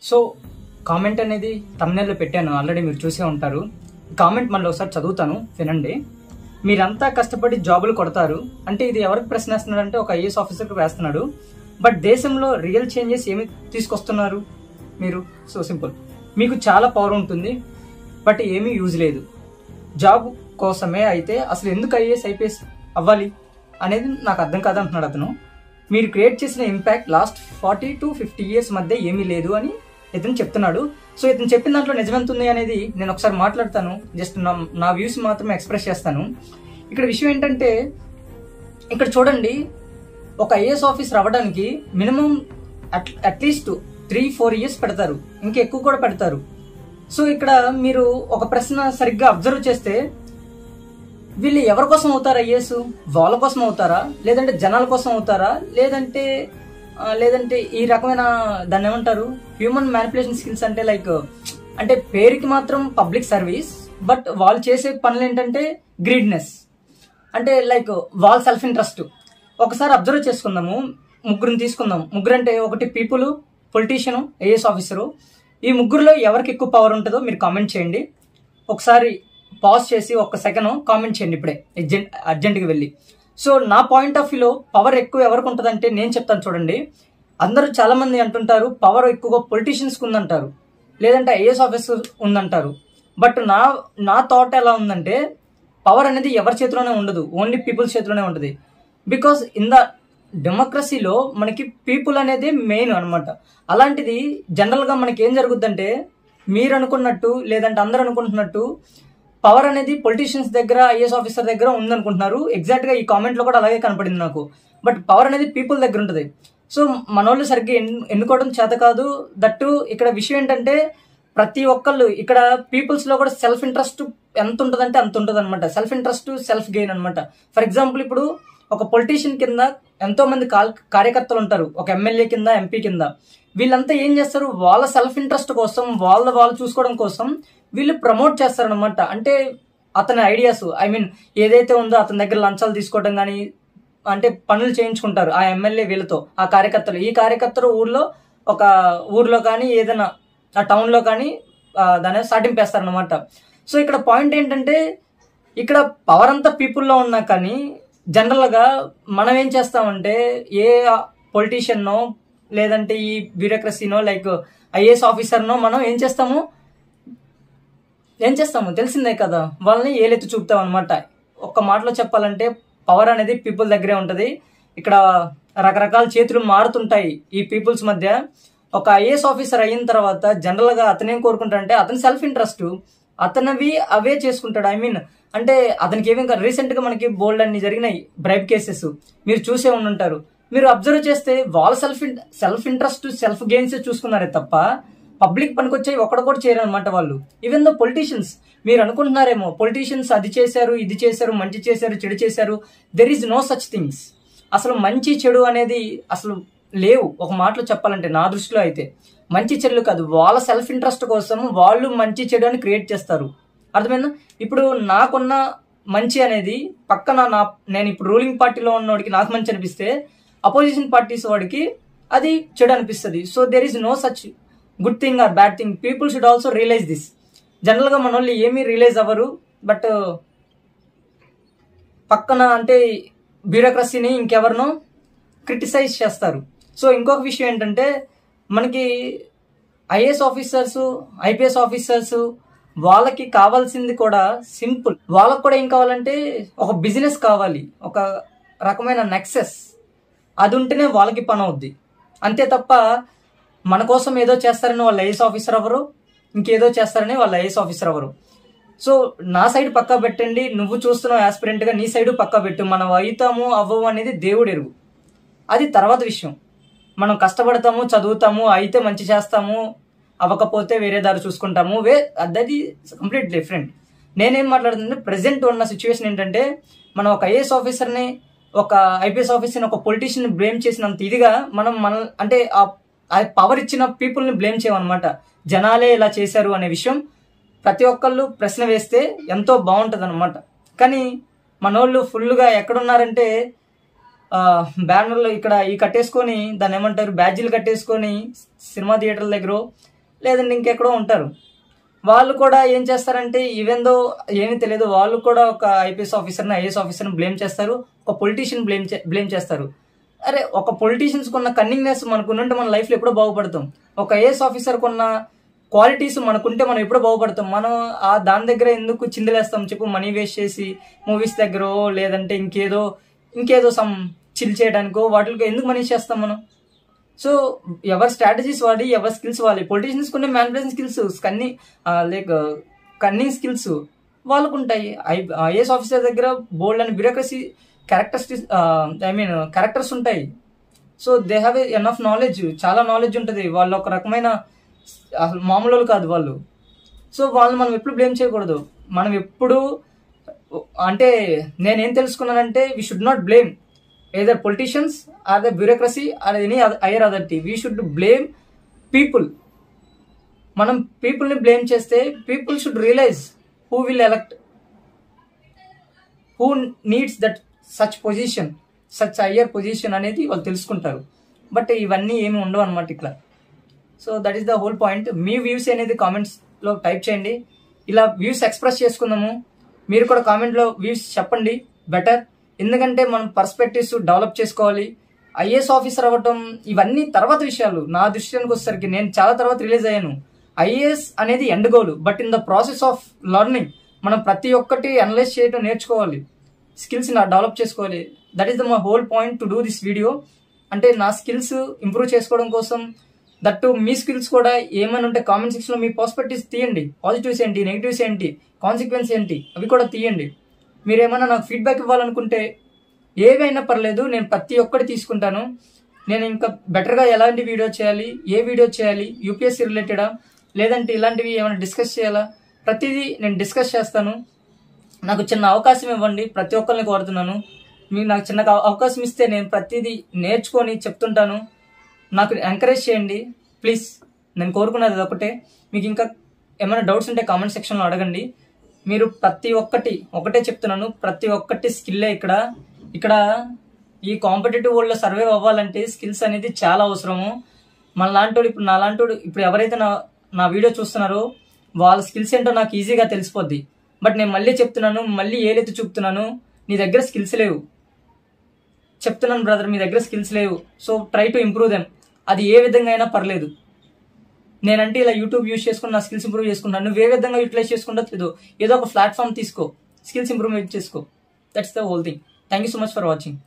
So comment అనేది thumbnail పెట్టాను, already మీరు చూసే ఉంటారు. కామెంట్ మళ్ళీ ఒకసారి చదువుతాను, వినండి. మీరంతా కష్టపడి జాబులు కొడతారు అంటే ఇది ఎవరికి ప్రశ్న వేస్తున్నాడు అంటే ఒక ఐఏఎస్ ఆఫీసర్కి వేస్తున్నాడు. బట్ దేశంలో రియల్ చేంజెస్ ఏమి తీసుకొస్తున్నారు మీరు? సో సింపుల్, మీకు చాలా పవర్ ఉంటుంది బట్ ఏమీ యూజ్ లేదు. జాబ్ కోసమే అయితే అసలు ఎందుకు ఐఏఎస్ ఐపీఎస్ అవ్వాలి అనేది నాకు అర్థం కాదంటున్నాడు అతను. మీరు క్రియేట్ చేసిన ఇంపాక్ట్ లాస్ట్ 40 to 50 years మధ్య ఏమీ లేదు అని ఇతను చెప్తున్నాడు. సో ఇతను చెప్పిన దాంట్లో నిజమెంత ఉంది అనేది నేను ఒకసారి మాట్లాడతాను. జస్ట్ నా వ్యూస్ మాత్రమే ఎక్స్ప్రెస్ చేస్తాను. ఇక్కడ విషయం ఏంటంటే, ఇక్కడ చూడండి, ఒక ఐఏఎస్ ఆఫీసర్ అవ్వడానికి మినిమం అట్లీస్ట్ 3-4 years పెడతారు, ఇంకా ఎక్కువ కూడా పెడతారు. సో ఇక్కడ మీరు ఒక ప్రశ్న సరిగ్గా అబ్జర్వ్ చేస్తే, వీళ్ళు ఎవరి కోసం అవుతారు ఐఏఎస్? వాళ్ళ కోసం అవుతారా, లేదంటే జనాల కోసం అవుతారా, లేదంటే ఈ రకమైన దాన్ని ఏమంటారు, హ్యూమన్ మ్యానిపులేషన్ స్కిల్స్ అంటే లైక్ అంటే పేరుకి మాత్రం పబ్లిక్ సర్వీస్, బట్ వాళ్ళు చేసే పనులు ఏంటంటే గ్రీడ్నెస్, అంటే లైక్ వాళ్ళ సెల్ఫ్ ఇంట్రెస్ట్. ఒకసారి అబ్జర్వ్ చేసుకుందాము, ముగ్గురిని తీసుకుందాం. ముగ్గురు అంటే ఒకటి పీపుల్, పొలిటీషియన్, ఐఏఎస్ ఆఫీసరు. ఈ ముగ్గురులో ఎవరికి ఎక్కువ పవర్ ఉంటుందో మీరు కామెంట్ చేయండి. ఒకసారి పాజ్ చేసి ఒక్క సెకండ్ కామెంట్ చేయండి ఇప్పుడే, అర్జెంట్గా వెళ్ళి. సో నా పాయింట్ ఆఫ్ వ్యూలో పవర్ ఎక్కువ ఎవరికి ఉంటుందంటే నేను చెప్తాను చూడండి. అందరూ చాలా మంది అంటుంటారు పవర్ ఎక్కువగా పొలిటీషియన్స్కి ఉందంటారు, లేదంటే ఐఏఎస్ ఆఫీసర్ ఉందంటారు. బట్ నా థాట్ ఎలా ఉందంటే, పవర్ అనేది ఎవరి చేతిలోనే ఉండదు, ఓన్లీ పీపుల్స్ చేతిలోనే ఉంటుంది. బికాస్ ఇన్ ద డెమోక్రసీలో మనకి పీపుల్ అనేది మెయిన్ అనమాట. అలాంటిది జనరల్గా మనకి ఏం జరుగుద్దంటే, మీరు అనుకున్నట్టు లేదంటే అందరూ అనుకుంటున్నట్టు పవర్ అనేది పొలిటీషియన్స్ దగ్గర, ఐఏఎస్ ఆఫీసర్ దగ్గర ఉందనుకుంటున్నారు. ఎగ్జాక్ట్గా ఈ కామెంట్లో కూడా అలాగే కనపడింది నాకు. బట్ పవర్ అనేది పీపుల్ దగ్గర ఉంటుంది. సో మనోళ్ళు సరిగ్గా ఎన్నుకోవడం చేత కాదు. దట్టు ఇక్కడ విషయం ఏంటంటే, ప్రతి ఒక్కళ్ళు ఇక్కడ పీపుల్స్లో కూడా సెల్ఫ్ ఇంట్రెస్ట్ ఎంత ఉంటుందంటే అంత ఉంటుంది అనమాట. సెల్ఫ్ ఇంట్రెస్ట్, సెల్ఫ్ గెయిన్ అనమాట. ఫర్ ఎగ్జాంపుల్, ఇప్పుడు ఒక పొలిటీషియన్ కింద ఎంతో మంది కార్యకర్తలు ఉంటారు, ఒక ఎమ్మెల్యే కింద, ఎంపీ కింద. వీళ్ళంతా ఏం చేస్తారు, వాళ్ళ సెల్ఫ్ ఇంట్రెస్ట్ కోసం, వాళ్ళు చూసుకోవడం కోసం వీళ్ళు ప్రమోట్ చేస్తారనమాట. అంటే అతని ఐడియాస్, ఏదైతే ఉందో అతని దగ్గర లంచాలు తీసుకోవడం కానీ, అంటే పనులు చేయించుకుంటారు ఆ ఎమ్మెల్యే వీళ్ళతో, ఆ కార్యకర్తలు. ఈ కార్యకర్తలు ఒక ఊర్లో కానీ ఏదైనా ఆ టౌన్లో కానీ దాన్ని సాటింపేస్తారనమాట. సో ఇక్కడ పాయింట్ ఏంటంటే, ఇక్కడ పవర్ అంతా పీపుల్లో ఉన్నా కానీ జనరల్గా మనం ఏం చేస్తామంటే, ఏ పొలిటీషియన్నో లేదంటే ఈ బ్యూరోక్రసీనో లైక్ ఐఏఎస్ ఆఫీసర్నో మనం ఏం చేస్తాము తెలిసిందే కదా, వాళ్ళని ఏలెత్తి చూపుతాం అనమాట. ఒక్క మాటలో చెప్పాలంటే పవర్ అనేది పీపుల్ దగ్గరే ఉంటుంది. ఇక్కడ రకరకాల చేతులు మారుతుంటాయి ఈ పీపుల్స్ మధ్య. ఒక ఐఏఎస్ ఆఫీసర్ అయిన తర్వాత జనరల్గా అతనేం కోరుకుంటాడంటే, అతని సెల్ఫ్ ఇంట్రెస్ట్ అతనివి అవే చేసుకుంటాడు. అంటే అతనికి ఏమి రీసెంట్గా మనకి బోల్డ్ అన్ని జరిగినాయి బ్రైబ్ కేసెస్, మీరు చూసే ఉంటారు. మీరు అబ్జర్వ్ చేస్తే వాళ్ళ సెల్ఫ్ ఇంట్రెస్ట్, సెల్ఫ్ గెయిన్స్ చూసుకున్నారే తప్ప పబ్లిక్ పనికొచ్చాయి ఒక్కడ కూడా చేయరు అనమాట వాళ్ళు. ఈవెన్ దో పొలిటీషియన్స్, మీరు అనుకుంటున్నారేమో పొలిటీషియన్స్ అది చేశారు, ఇది చేశారు, మంచి చేశారు, చెడు చేశారు. There is no such things. అసలు మంచి చెడు అనేది అసలు లేవు. ఒక మాటలో చెప్పాలంటే నా దృష్టిలో అయితే మంచి చెడులు కాదు, వాళ్ళ సెల్ఫ్ ఇంట్రెస్ట్ కోసం వాళ్ళు మంచి చెడు అని క్రియేట్ చేస్తారు. అర్థమైందా? ఇప్పుడు నాకున్న మంచి అనేది పక్కన నేను ఇప్పుడు రూలింగ్ పార్టీలో ఉన్నవాడికి నాకు మంచి అనిపిస్తే, అపోజిషన్ పార్టీస్ వాడికి అది చెడు అనిపిస్తుంది. So there is no such good thing or bad thing. People should also realise this. జనరల్గా మన వాళ్ళు ఏమీ రియలైజ్ అవ్వరు, బట్ పక్కన అంటే బ్యూరోక్రసీని ఇంకెవరినో క్రిటిసైజ్ చేస్తారు. సో ఇంకొక విషయం ఏంటంటే, మనకి ఐఏఎస్ ఆఫీసర్స్, ఐపీఎస్ ఆఫీసర్స్ వాళ్ళకి కావాల్సింది కూడా సింపుల్. వాళ్ళకు కూడా ఏం కావాలంటే ఒక బిజినెస్ కావాలి, ఒక రకమైన నెక్సెస్, అది ఉంటేనే వాళ్ళకి పని అవుద్ది. అంతే తప్ప మన కోసం ఏదో చేస్తారని వాళ్ళు ఐఏఎస్ ఆఫీసర్ అవ్వరు, ఇంకేదో చేస్తారని వాళ్ళు ఐఏఎస్ ఆఫీసర్ అవ్వరు. సో నా సైడ్ పక్కా పెట్టండి, నువ్వు చూస్తున్నావు యాస్పిరెంట్గా, నీ సైడ్ పక్కా పెట్టు. మనం అవుతాము అవ్వము అనేది దేవుడు ఎరుగు, అది తర్వాత విషయం. మనం కష్టపడతాము, చదువుతాము, అయితే మంచి చేస్తాము, అవ్వకపోతే వేరే దారి చూసుకుంటాము, అది కంప్లీట్ డిఫరెంట్. నేనేం మాట్లాడుతుంటే, ప్రజెంట్ ఉన్న సిచ్యువేషన్ ఏంటంటే, మనం ఒక ఐఏఎస్ ఆఫీసర్ని, ఒక ఐపీఎస్ ఆఫీసర్ని, ఒక పొలిటీషియన్ బ్లేమ్ చేసినంత ఇదిగా మనం అంటే ఆ పవర్ ఇచ్చిన పీపుల్ని బ్లేమ్ చేయమన్నమాట. జనాలే ఇలా చేశారు అనే విషయం ప్రతి ఒక్కళ్ళు ప్రశ్న వేస్తే ఎంతో బాగుంటుంది అనమాట. కానీ మనోళ్ళు ఫుల్గా ఎక్కడున్నారంటే, బ్యానర్లు ఇక్కడ ఈ కట్టేసుకొని, దాన్ని ఏమంటారు, బ్యాడ్జీలు కట్టేసుకొని సినిమా థియేటర్ల దగ్గర లేదంటే ఇంకెక్కడో ఉంటారు. వాళ్ళు కూడా ఏం చేస్తారంటే ఈవెన్ దో ఏమీ తెలియదు, వాళ్ళు కూడా ఒక ఐపీఎస్ ఆఫీసర్ని ఐఏఎస్ ఆఫీసర్ని బ్లేమ్ చేస్తారు, ఒక పొలిటీషియన్ బ్లేమ్ చేస్తారు. అరే ఒక పొలిటీషియన్స్కి ఉన్న కన్నింగ్నెస్ మనకున్నంటే మన లైఫ్లో ఎప్పుడో బాగుపడతాం. ఒక ఐఏఎస్ ఆఫీసర్కి ఉన్న క్వాలిటీస్ మనకుంటే మనం ఎప్పుడో బాగుపడతాం. మనం దాని దగ్గర ఎందుకు చిందులేస్తాం చెప్పు? మనీ వేస్ట్ చేసి మూవీస్ దగ్గర లేదంటే ఇంకేదో సమ్ చిల్ చేయడానికో వాటికి ఎందుకు మనీ చేస్తాం మనం? సో ఎవరి స్ట్రాటజీస్ వాడి ఎవరి స్కిల్స్ వాడి. పొలిటీషియన్స్ కొన్ని మ్యానిపులేషన్ స్కిల్స్ కన్నింగ్ స్కిల్స్ వాళ్ళకు ఉంటాయి. ఐఏఎస్ ఆఫీసర్ దగ్గర బోల్డ్ అని బ్యూరోక్రసీ క్యారెక్టర్స్ ఉంటాయి. So they have enough knowledge, చాలా నాలెడ్జ్ ఉంటుంది. వాళ్ళు ఒక రకమైన మామూలు కాదు వాళ్ళు. సో వాళ్ళు మనం ఎప్పుడు బ్లేమ్ చేయకూడదు. మనం ఎప్పుడు అంటే నేనేం తెలుసుకున్నానంటే we should not blame either politicians or the bureaucracy or any higher authority. We should blame people. మనం పీపుల్ని బ్లేమ్ చేస్తే people should realise who will elect, who needs that such position, such higher position అనేది వాళ్ళు తెలుసుకుంటారు. But ఇవన్నీ ఏమి ఉండవు అనమాట ఇక్కడ. So that is the whole point. మీ వ్యూస్ అనేది కామెంట్స్లో టైప్ చేయండి. ఇలా వ్యూస్ ఎక్స్ప్రెస్ చేసుకుందాము. మీరు కూడా కామెంట్లో వ్యూస్ చెప్పండి బెటర్. ఎందుకంటే మనం పర్స్పెక్టివ్స్ డెవలప్ చేసుకోవాలి. ఐఏఎస్ ఆఫీసర్ అవ్వటం ఇవన్నీ తర్వాత విషయాలు. నా దృష్టికి వచ్చేసరికి నేను చాలా తర్వాత రిలీజ్ అయ్యాను. ఐఏఎస్ అనేది end goal, but in the process of learning మనం ప్రతి ఒక్కటి అనలైజ్ చేయడం నేర్చుకోవాలి, స్కిల్స్ డెవలప్ చేసుకోవాలి. That is the my whole point to do this video. అంటే నా స్కిల్స్ ఇంప్రూవ్ చేసుకోవడం కోసం, దట్టు మీ స్కిల్స్ కూడా ఏమైనా ఉంటే కామెంట్ సెక్షన్లో మీ పర్స్పెక్టివ్స్ తీయండి. పాజిటివ్స్ ఏంటి, నెగిటివ్స్ ఏంటి, కాన్సిక్వెన్స్ ఏంటి, అవి కూడా తీయండి. మీరేమైనా నాకు ఫీడ్బ్యాక్ ఇవ్వాలనుకుంటే ఏవైనా పర్లేదు, నేను ప్రతి ఒక్కటి తీసుకుంటాను. నేను ఇంకా బెటర్గా ఎలాంటి వీడియో చేయాలి, ఏ వీడియో చేయాలి, యూపీఎస్సీ రిలేటెడా లేదంటే ఇలాంటివి ఏమైనా డిస్కస్ చేయాలా, ప్రతిదీ నేను డిస్కస్ చేస్తాను. నాకు చిన్న అవకాశం ఇవ్వండి, ప్రతి ఒక్కరిని కోరుతున్నాను. మీరు నాకు చిన్న అవకాశం ఇస్తే నేను ప్రతిదీ నేర్చుకొని చెప్తుంటాను. నాకు ఎంకరేజ్ చేయండి ప్లీజ్. నేను కోరుకున్నది ఒకటే. మీకు ఇంకా ఏమైనా డౌట్స్ ఉంటే కామెంట్ సెక్షన్లో అడగండి. మీరు ప్రతి ఒకటే చెప్తున్నాను, ప్రతి ఒక్కటి స్కిల్లే. ఇక్కడ ఈ కాంపిటేటివ్ వరల్డ్లో సర్వైవ్ అవ్వాలంటే స్కిల్స్ అనేది చాలా అవసరము. మనలాంటోడు ఇప్పుడు నాలాంటోడు ఇప్పుడు ఎవరైతే నా వీడియో చూస్తున్నారో వాళ్ళ స్కిల్స్ ఏంటో నాకు ఈజీగా తెలిసిపోద్ది. బట్ నేను మళ్ళీ చెప్తున్నాను, మళ్ళీ ఏలైతే చూపుతున్నాను, నీ దగ్గర స్కిల్స్ లేవు చెప్తున్నాను బ్రదర్, మీ దగ్గర స్కిల్స్ లేవు. So try to improve them. అది ఏ విధంగా అయినా పర్లేదు. నేనంటే ఇలా యూట్యూబ్ యూజ్ చేసుకుని నా స్కిల్స్ ఇంప్రూవ్ చేసుకుంటాను. నువ్వు ఏ విధంగా యూటిలైజ్ చేసుకుంటో ఏదో ఒక ప్లాట్ఫామ్ తీసుకో, స్కిల్స్ ఇంప్రూవ్మెంట్ చేసుకో. That's the whole thing. Thank you so much for watching.